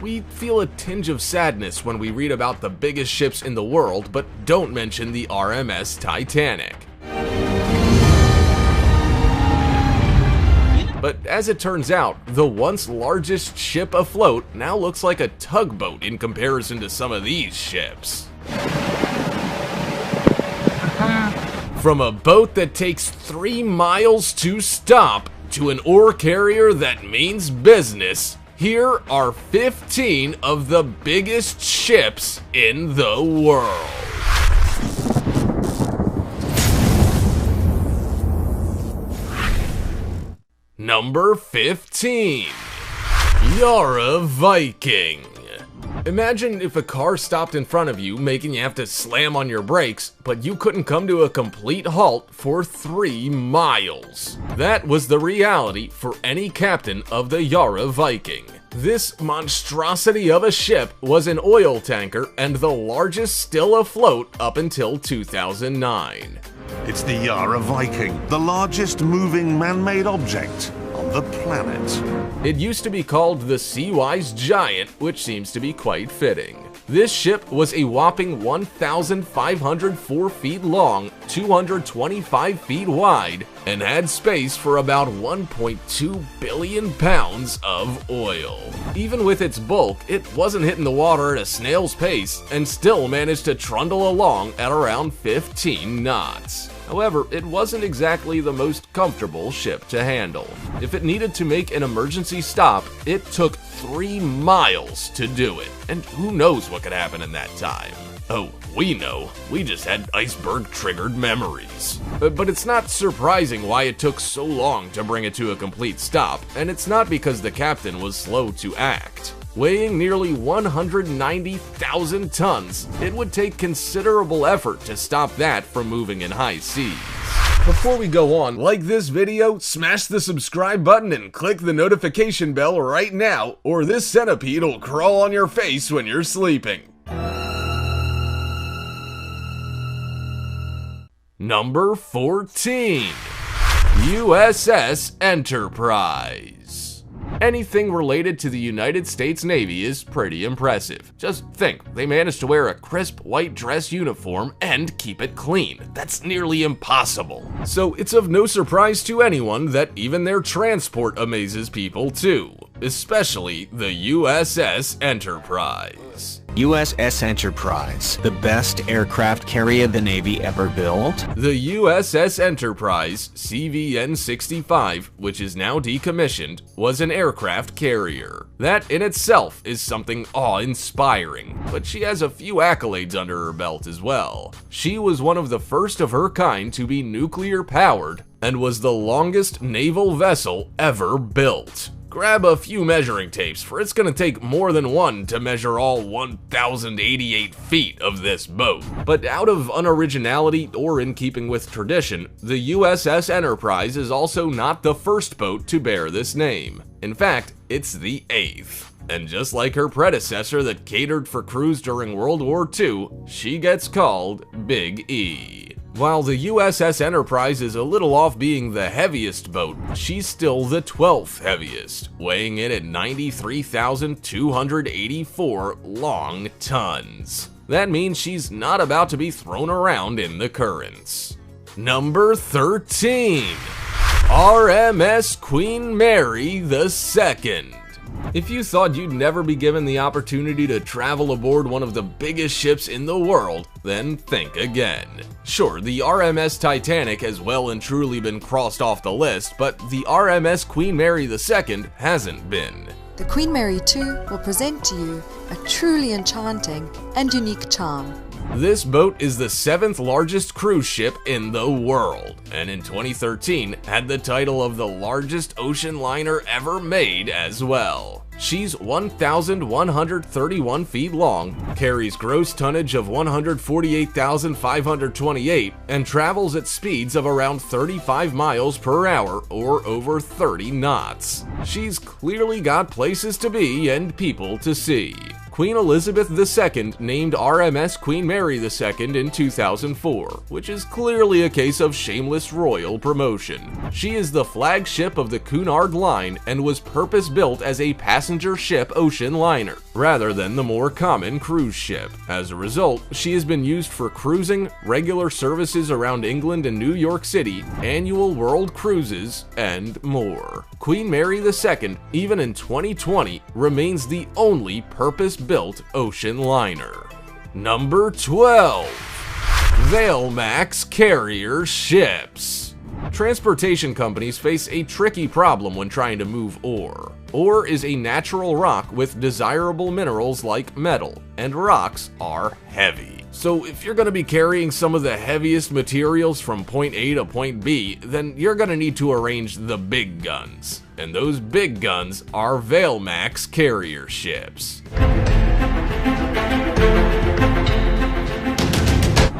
we feel a tinge of sadness when we read about the biggest ships in the world, but don't mention the RMS Titanic. But as it turns out, the once largest ship afloat now looks like a tugboat in comparison to some of these ships. From a boat that takes 3 miles to stop to an ore carrier that means business, here are 15 of the biggest ships in the world. Number 15. Youre Viking. Imagine if a car stopped in front of you, making you have to slam on your brakes, but you couldn't come to a complete halt for 3 miles. That was the reality for any captain of the Youre Viking. This monstrosity of a ship was an oil tanker and the largest still afloat up until 2009. It's the Youre Viking, the largest moving man-made object on the planet. It used to be called the Seawise Giant, which seems to be quite fitting. This ship was a whopping 1,504 feet long, 225 feet wide, and had space for about 1.2 billion pounds of oil. Even with its bulk, it wasn't hitting the water at a snail's pace and still managed to trundle along at around 15 knots. However, it wasn't exactly the most comfortable ship to handle. If it needed to make an emergency stop, it took 3 miles to do it, and who knows what could happen in that time. Oh, we know. We just had iceberg-triggered memories. But it's not surprising why it took so long to bring it to a complete stop, and it's not because the captain was slow to act. Weighing nearly 190,000 tons, it would take considerable effort to stop that from moving in high seas. Before we go on, like this video, smash the subscribe button and click the notification bell right now, or this centipede will crawl on your face when you're sleeping. Number 14. USS Enterprise. Anything related to the United States Navy is pretty impressive. Just think, they managed to wear a crisp white dress uniform and keep it clean. That's nearly impossible. So it's of no surprise to anyone that even their transport amazes people too, especially the USS Enterprise. USS Enterprise, the best aircraft carrier the Navy ever built? The USS Enterprise CVN-65, which is now decommissioned, was an aircraft carrier. That in itself is something awe-inspiring, but she has a few accolades under her belt as well. She was one of the first of her kind to be nuclear-powered and was the longest naval vessel ever built. Grab a few measuring tapes, for it's gonna take more than one to measure all 1,088 feet of this boat. But out of unoriginality or in keeping with tradition, the USS Enterprise is also not the first boat to bear this name. In fact, it's the 8th. And just like her predecessor that catered for crews during World War II, she gets called Big E. While the USS Enterprise is a little off being the heaviest boat, she's still the 12th heaviest, weighing in at 93,284 long tons. That means she's not about to be thrown around in the currents. Number 13. RMS Queen Mary II. If you thought you'd never be given the opportunity to travel aboard one of the biggest ships in the world, then think again. Sure, the RMS Titanic has well and truly been crossed off the list, but the RMS Queen Mary II hasn't been. The Queen Mary II will present to you a truly enchanting and unique charm. This boat is the 7th largest cruise ship in the world, and in 2013 had the title of the largest ocean liner ever made as well. She's 1,131 feet long, carries gross tonnage of 148,528, and travels at speeds of around 35 miles per hour or over 30 knots. She's clearly got places to be and people to see. Queen Elizabeth II named RMS Queen Mary II in 2004, which is clearly a case of shameless royal promotion. She is the flagship of the Cunard line and was purpose-built as a passenger ship ocean liner, rather than the more common cruise ship. As a result, she has been used for cruising, regular services around England and New York City, annual world cruises, and more. Queen Mary II, even in 2020, remains the only purpose-built ocean liner. Number 12. Valemax Carrier Ships. Transportation companies face a tricky problem when trying to move ore. Ore is a natural rock with desirable minerals like metal, and rocks are heavy. So if you're going to be carrying some of the heaviest materials from point A to point B, then you're going to need to arrange the big guns. And those big guns are Valemax carrier ships.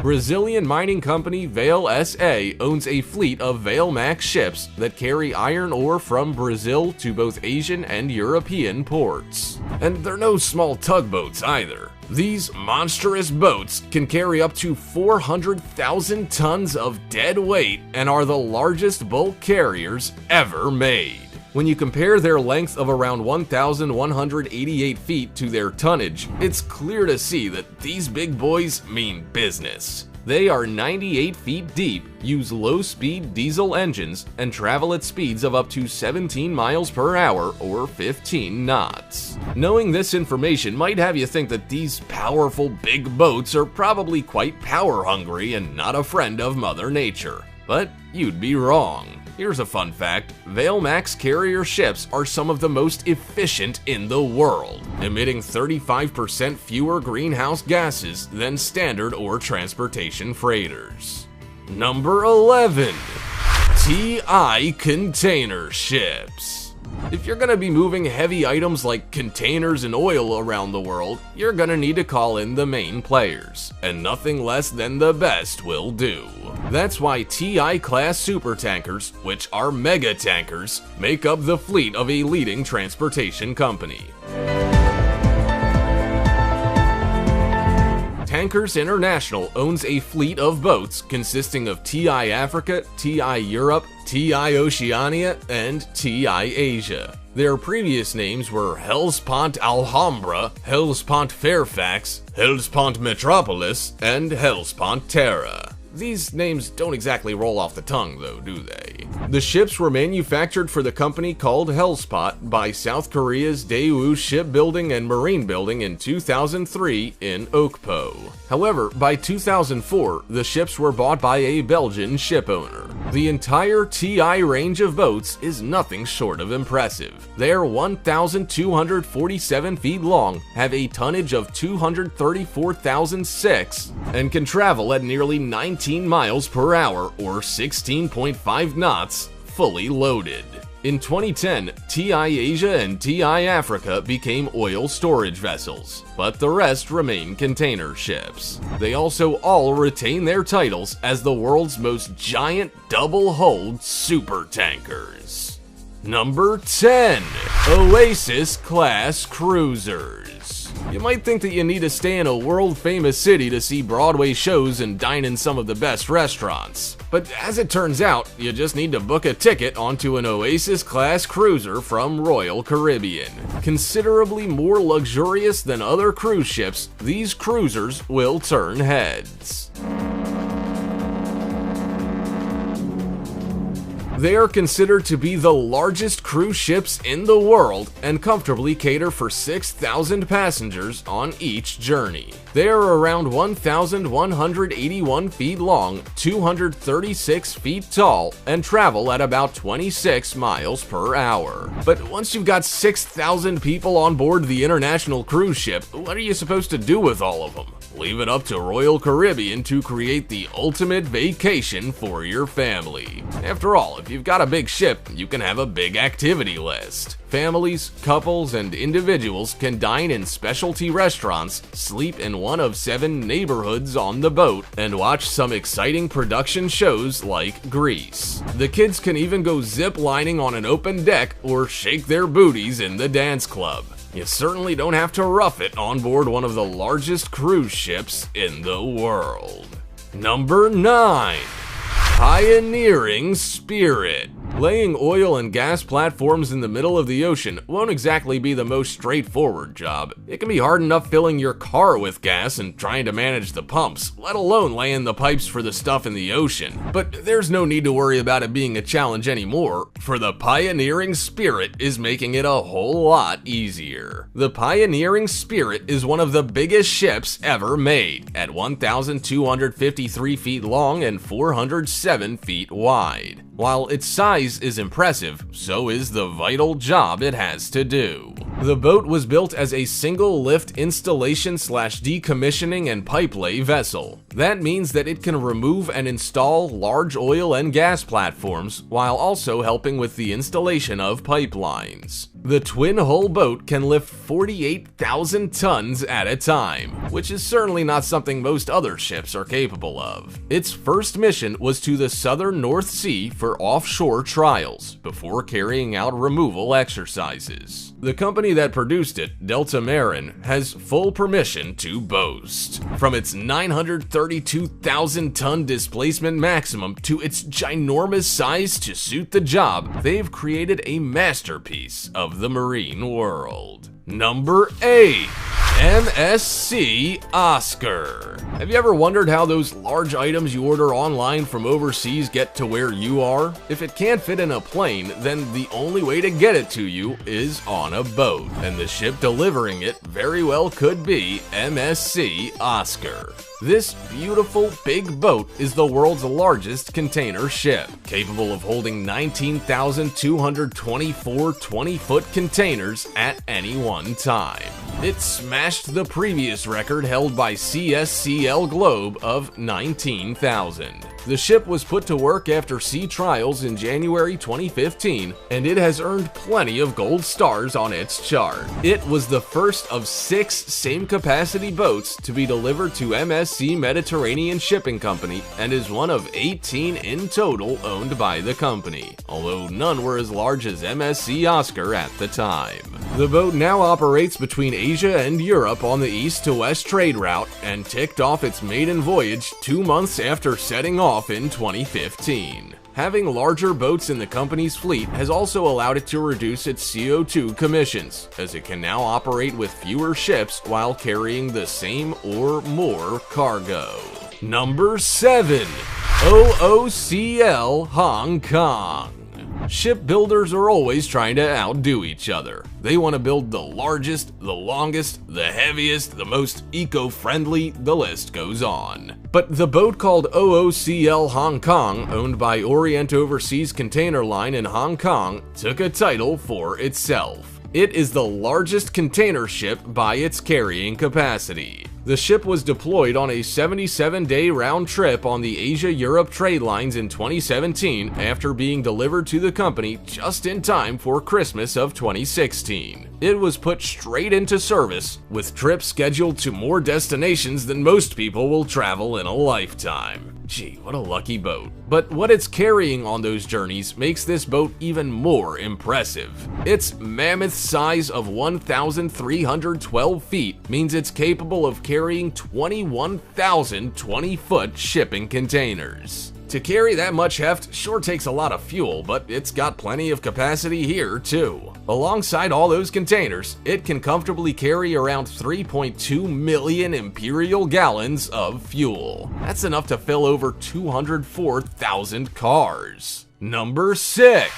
Brazilian mining company Vale SA owns a fleet of Valemax ships that carry iron ore from Brazil to both Asian and European ports. And they're no small tugboats either. These monstrous boats can carry up to 400,000 tons of dead weight and are the largest bulk carriers ever made. When you compare their length of around 1,188 feet to their tonnage, it's clear to see that these big boys mean business. They are 98 feet deep, use low-speed diesel engines, and travel at speeds of up to 17 miles per hour or 15 knots. Knowing this information might have you think that these powerful big boats are probably quite power-hungry and not a friend of Mother Nature. But you'd be wrong. Here's a fun fact: Valemax carrier ships are some of the most efficient in the world, emitting 35% fewer greenhouse gases than standard ore transportation freighters. Number 11. TI container ships. If you're going to be moving heavy items like containers and oil around the world, you're going to need to call in the main players, and nothing less than the best will do. That's why TI Class supertankers, which are mega tankers, make up the fleet of a leading transportation company. Tankers International owns a fleet of boats consisting of TI Africa, TI Europe, TI Oceania, and TI Asia. Their previous names were Hellespont Alhambra, Hellespont Fairfax, Hellespont Metropolis, and Hellespont Terra. These names don't exactly roll off the tongue though, do they? The ships were manufactured for the company called Hellespont by South Korea's Daewoo Shipbuilding and Marine Building in 2003 in Okpo. However, by 2004, the ships were bought by a Belgian ship owner. The entire TI range of boats is nothing short of impressive. They're 1,247 feet long, have a tonnage of 234,006, and can travel at nearly 19 miles per hour or 16.5 knots, fully loaded. In 2010, TI Asia and TI Africa became oil storage vessels, but the rest remain container ships. They also all retain their titles as the world's most giant double-hulled supertankers. Number 10. Oasis Class cruisers. You might think that you need to stay in a world-famous city to see Broadway shows and dine in some of the best restaurants. But as it turns out, you just need to book a ticket onto an Oasis Class cruiser from Royal Caribbean. Considerably more luxurious than other cruise ships, these cruisers will turn heads. They are considered to be the largest cruise ships in the world and comfortably cater for 6,000 passengers on each journey. They are around 1,181 feet long, 236 feet tall, and travel at about 26 miles per hour. But once you've got 6,000 people on board the international cruise ship, what are you supposed to do with all of them? Leave it up to Royal Caribbean to create the ultimate vacation for your family. After all, if you've got a big ship, you can have a big activity list. Families, couples, and individuals can dine in specialty restaurants, sleep in one of 7 neighborhoods on the boat, and watch some exciting production shows like Grease. The kids can even go zip lining on an open deck or shake their booties in the dance club. You certainly don't have to rough it on board one of the largest cruise ships in the world. Number 9. Pioneering Spirit. Laying oil and gas platforms in the middle of the ocean won't exactly be the most straightforward job. It can be hard enough filling your car with gas and trying to manage the pumps, let alone laying the pipes for the stuff in the ocean. But there's no need to worry about it being a challenge anymore, for the Pioneering Spirit is making it a whole lot easier. The Pioneering Spirit is one of the biggest ships ever made, at 1,253 feet long and 407 feet wide. While its size is impressive, so is the vital job it has to do. The boat was built as a single lift installation/decommissioning and pipe lay vessel. That means that it can remove and install large oil and gas platforms while also helping with the installation of pipelines. The twin-hull boat can lift 48,000 tons at a time, which is certainly not something most other ships are capable of. Its first mission was to the southern North Sea for offshore trials, before carrying out removal exercises. The company that produced it, Delta Marin, has full permission to boast. From its 932,000-ton displacement maximum to its ginormous size to suit the job, they've created a masterpiece of the marine world. Number 8. MSC Oscar. Have you ever wondered how those large items you order online from overseas get to where you are? If it can't fit in a plane, then the only way to get it to you is on a boat, and the ship delivering it very well could be MSC Oscar. This beautiful big boat is the world's largest container ship, capable of holding 19,224 20-foot containers at any one time. It smashed the previous record held by CSC Globe of 19,000. The ship was put to work after sea trials in January 2015, and it has earned plenty of gold stars on its chart. It was the first of 6 same-capacity boats to be delivered to MSC Mediterranean Shipping Company and is one of 18 in total owned by the company, although none were as large as MSC Oscar at the time. The boat now operates between Asia and Europe on the east to west trade route and ticked off its maiden voyage 2 months after setting off in 2015. Having larger boats in the company's fleet has also allowed it to reduce its CO2 emissions, as it can now operate with fewer ships while carrying the same or more cargo. Number 7. OOCL Hong Kong. Shipbuilders are always trying to outdo each other. They want to build the largest, the longest, the heaviest, the most eco-friendly, the list goes on. But the boat called OOCL Hong Kong, owned by Orient Overseas Container Line in Hong Kong, took a title for itself. It is the largest container ship by its carrying capacity. The ship was deployed on a 77-day round trip on the Asia-Europe trade lines in 2017 after being delivered to the company just in time for Christmas of 2016. It was put straight into service, with trips scheduled to more destinations than most people will travel in a lifetime. Gee, what a lucky boat. But what it's carrying on those journeys makes this boat even more impressive. Its mammoth size of 1,312 feet means it's capable of carrying 21,000 20-foot shipping containers. To carry that much heft sure takes a lot of fuel, but it's got plenty of capacity here too. Alongside all those containers, it can comfortably carry around 3.2 million imperial gallons of fuel. That's enough to fill over 204,000 cars. Number 6.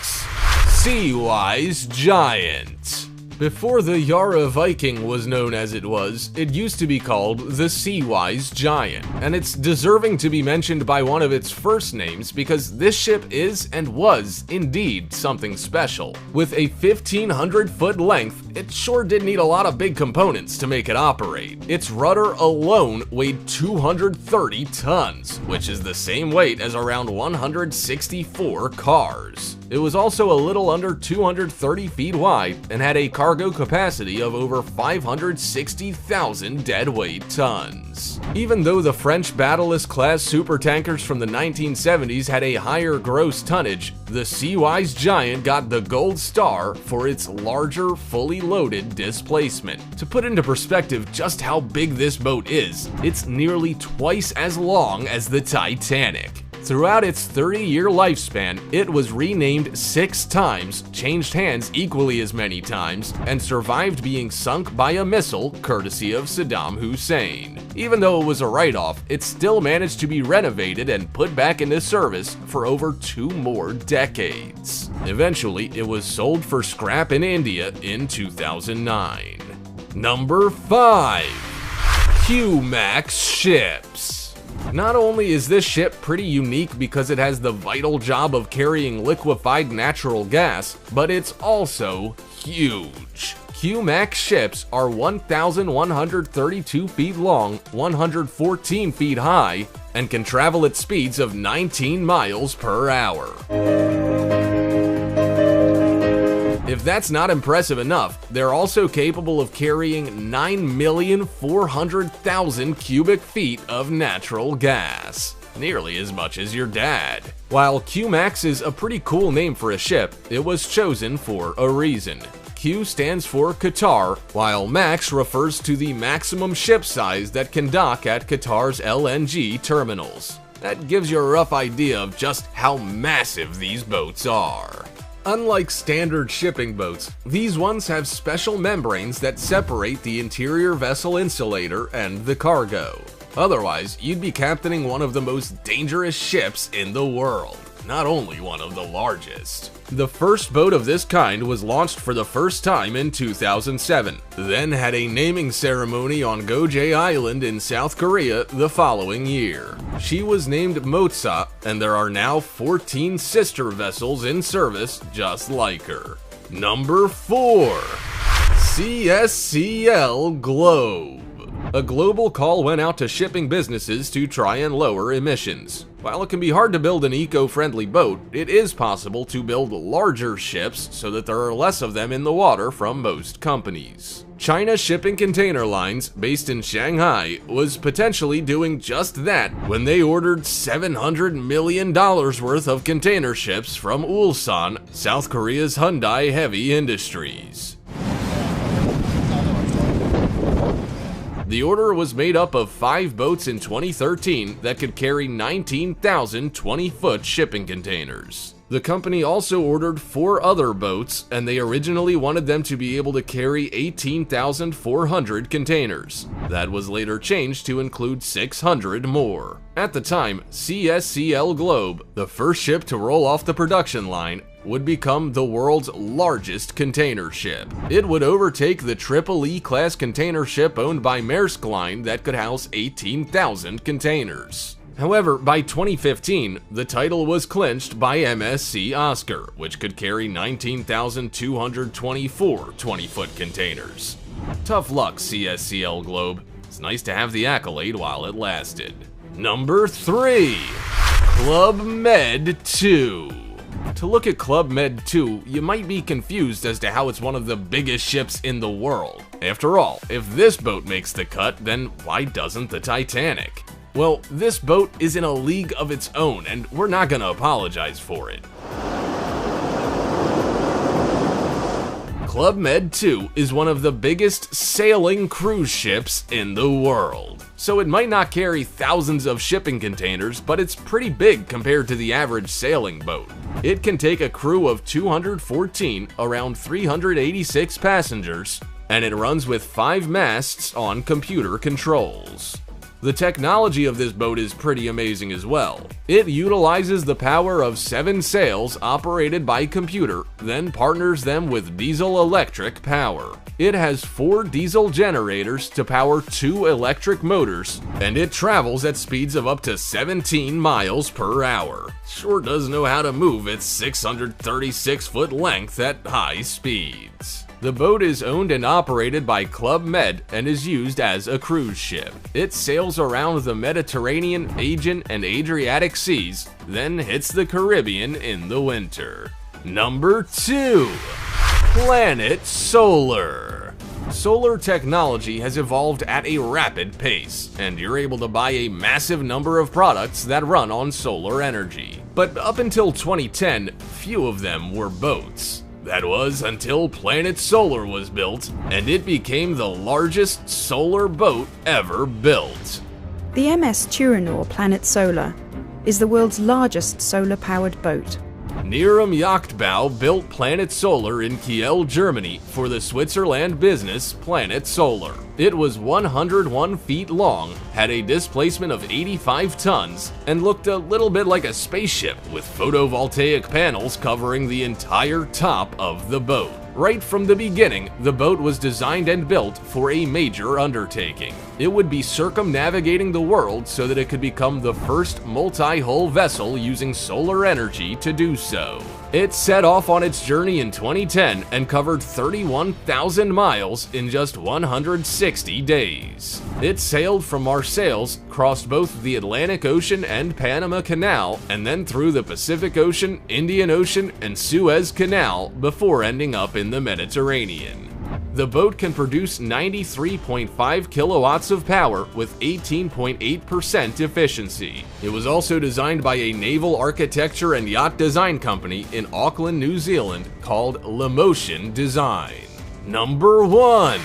Seawise Giant. Before the Youre Viking was known as it was, it used to be called the Seawise Giant, and it's deserving to be mentioned by one of its first names because this ship is and was indeed something special. With a 1,500-foot length, it sure did need a lot of big components to make it operate. Its rudder alone weighed 230 tons, which is the same weight as around 164 cars. It was also a little under 230 feet wide and had a cargo capacity of over 560,000 deadweight tons. Even though the French battleless class supertankers from the 1970s had a higher gross tonnage, the Seawise Giant got the gold star for its larger, fully loaded displacement. To put into perspective just how big this boat is, it's nearly twice as long as the Titanic. Throughout its 30-year lifespan, it was renamed 6 times, changed hands equally as many times, and survived being sunk by a missile courtesy of Saddam Hussein. Even though it was a write-off, it still managed to be renovated and put back into service for over 2 more decades. Eventually, it was sold for scrap in India in 2009. Number 5. Qmax Ships. Not only is this ship pretty unique because it has the vital job of carrying liquefied natural gas, but it's also huge. Qmax ships are 1,132 feet long, 114 feet high, and can travel at speeds of 19 miles per hour. If that's not impressive enough, they're also capable of carrying 9,400,000 cubic feet of natural gas. Nearly as much as your dad. While Qmax is a pretty cool name for a ship, it was chosen for a reason. Q stands for Qatar, while Max refers to the maximum ship size that can dock at Qatar's LNG terminals. That gives you a rough idea of just how massive these boats are. Unlike standard shipping boats, these ones have special membranes that separate the interior vessel insulator and the cargo. Otherwise, you'd be captaining one of the most dangerous ships in the world, not only one of the largest. The first boat of this kind was launched for the first time in 2007, then had a naming ceremony on Goje Island in South Korea the following year. She was named Motsa, and there are now 14 sister vessels in service just like her. Number 4. CSC Globe. A global call went out to shipping businesses to try and lower emissions. While it can be hard to build an eco-friendly boat, it is possible to build larger ships so that there are less of them in the water from most companies. China Shipping Container Lines, based in Shanghai, was potentially doing just that when they ordered $700 million worth of container ships from Ulsan, South Korea's Hyundai Heavy Industries. The order was made up of 5 boats in 2013 that could carry 19,000 20-foot shipping containers. The company also ordered 4 other boats, and they originally wanted them to be able to carry 18,400 containers. That was later changed to include 600 more. At the time, CSC Globe, the first ship to roll off the production line, would become the world's largest container ship. It would overtake the EEE class container ship owned by Maersk Line that could house 18,000 containers. However, by 2015, the title was clinched by MSC Oscar, which could carry 19,224 20-foot containers. Tough luck, CSC Globe. It's nice to have the accolade while it lasted. Number 3. Club Med 2. To look at Club Med 2, you might be confused as to how it's one of the biggest ships in the world. After all, if this boat makes the cut, then why doesn't the Titanic? Well, this boat is in a league of its own, and we're not gonna apologize for it. Club Med 2 is one of the biggest sailing cruise ships in the world. So it might not carry thousands of shipping containers, but it's pretty big compared to the average sailing boat. It can take a crew of 214, around 386 passengers, and it runs with 5 masts on computer controls. The technology of this boat is pretty amazing as well. It utilizes the power of 7 sails operated by computer, then partners them with diesel-electric power. It has 4 diesel generators to power 2 electric motors, and it travels at speeds of up to 17 miles per hour. Sure does know how to move its 636-foot length at high speeds. The boat is owned and operated by Club Med and is used as a cruise ship. It sails around the Mediterranean, Aegean, and Adriatic seas, then hits the Caribbean in the winter. Number 2. Planet Solar. Solar technology has evolved at a rapid pace, and you're able to buy a massive number of products that run on solar energy. But up until 2010, few of them were boats. That was until Planet Solar was built, and it became the largest solar boat ever built. The MS Planet Solar is the world's largest solar-powered boat. Neram Yachtbau built Planet Solar in Kiel, Germany for the Switzerland business Planet Solar. It was 101 feet long, had a displacement of 85 tons, and looked a little bit like a spaceship with photovoltaic panels covering the entire top of the boat. Right from the beginning, the boat was designed and built for a major undertaking. It would be circumnavigating the world so that it could become the first multi-hull vessel using solar energy to do so. It set off on its journey in 2010 and covered 31,000 miles in just 160 days. It sailed from Marseilles, crossed both the Atlantic Ocean and Panama Canal, and then through the Pacific Ocean, Indian Ocean, and Suez Canal before ending up in the Mediterranean. The boat can produce 93.5 kilowatts of power with 18.8% efficiency. It was also designed by a naval architecture and yacht design company in Auckland, New Zealand called Lemotion Design. Number 1.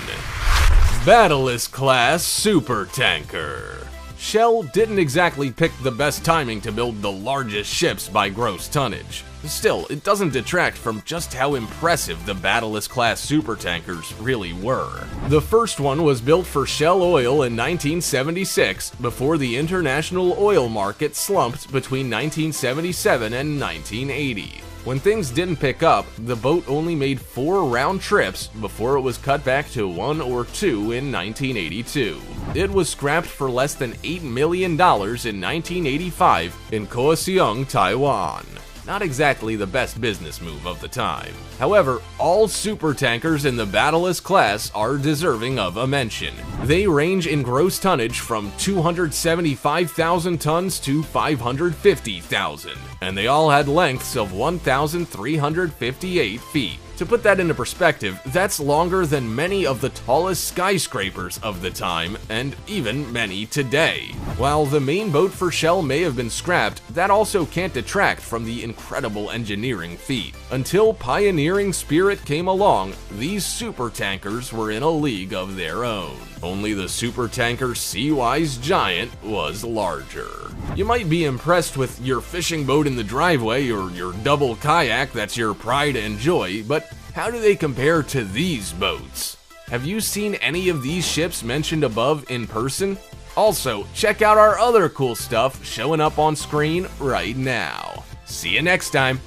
Oasis Class Supertanker. Shell didn't exactly pick the best timing to build the largest ships by gross tonnage. Still, it doesn't detract from just how impressive the Oasis Class supertankers really were. The first one was built for Shell Oil in 1976, before the international oil market slumped between 1977 and 1980. When things didn't pick up, the boat only made 4 round trips before it was cut back to 1 or 2 in 1982. It was scrapped for less than $8 million in 1985 in Kaohsiung, Taiwan. Not exactly the best business move of the time. However, all supertankers in the Oasis class are deserving of a mention. They range in gross tonnage from 275,000 tons to 550,000, and they all had lengths of 1,358 feet. To put that into perspective, that's longer than many of the tallest skyscrapers of the time, and even many today. While the main boat for Shell may have been scrapped, that also can't detract from the incredible engineering feat. Until pioneering spirit came along, these supertankers were in a league of their own. Only the supertanker Seawise Giant was larger. You might be impressed with your fishing boat in the driveway or your double kayak that's your pride and joy, but how do they compare to these boats? Have you seen any of these ships mentioned above in person? Also, check out our other cool stuff showing up on screen right now. See you next time!